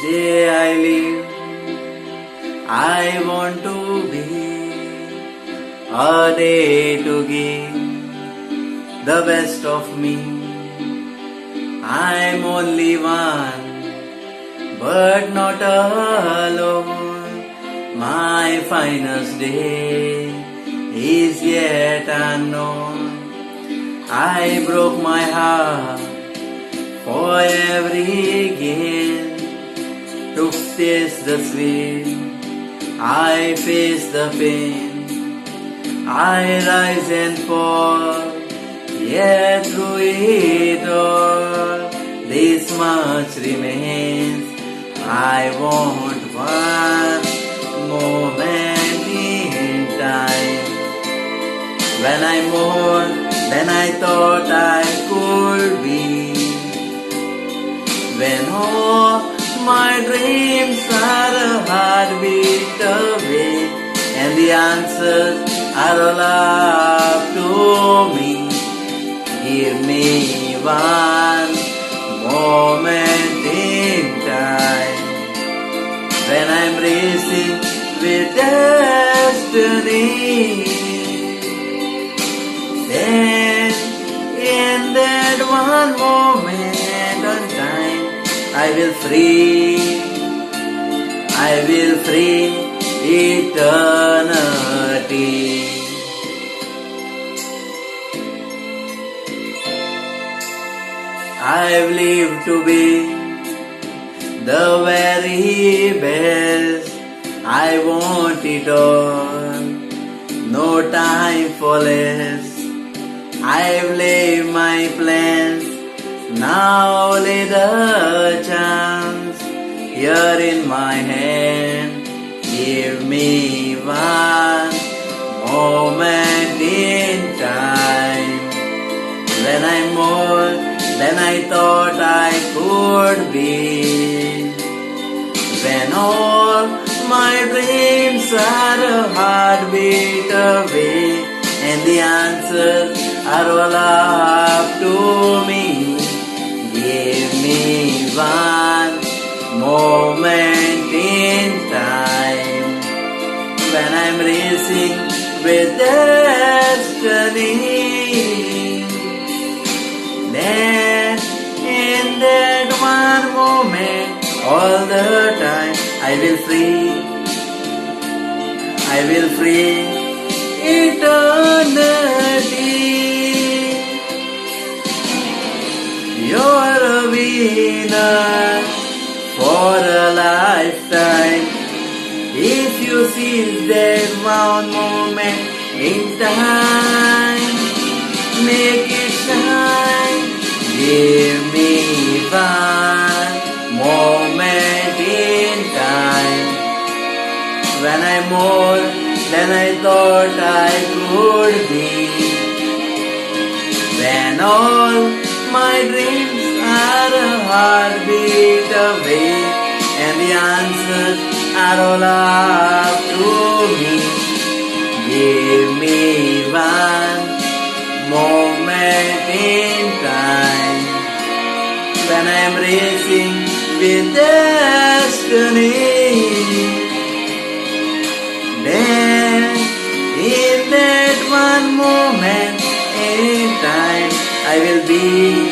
day I live, I want to be a day to give the best of me. I'm only one, but not alone. My finest day is yet unknown. I broke my heart for every gain. To taste the sweet, I face the pain. I rise and fall, yet through it all, this much remains. I want one moment in time, when I'm more than I thought I could be, when all my dreams are a heartbeat away, and the answers are all up to me. Give me one moment in time, when I'm racing with destiny. Then in that one moment on time, I will free eternity. I've lived to be the very best. I want it all, no time for less. I've laid my plans, now lay the chance here in my hand. Give me one moment in time, when I'm more than I thought I could be, when all my dreams are a heartbeat away, and the answers are all up to me. Give me one moment in time, when I'm racing with destiny. Then in that one moment, all the time, I will free eternity. You're a winner for a lifetime, if you seize that one moment in time. Make it shine. Give me one moment in time, when I'm more than I thought I could be, when all my dreams are a heartbeat away, and the answers are all up to me. Give me one moment in time, when I'm racing with destiny. Then in that one moment in time, I will be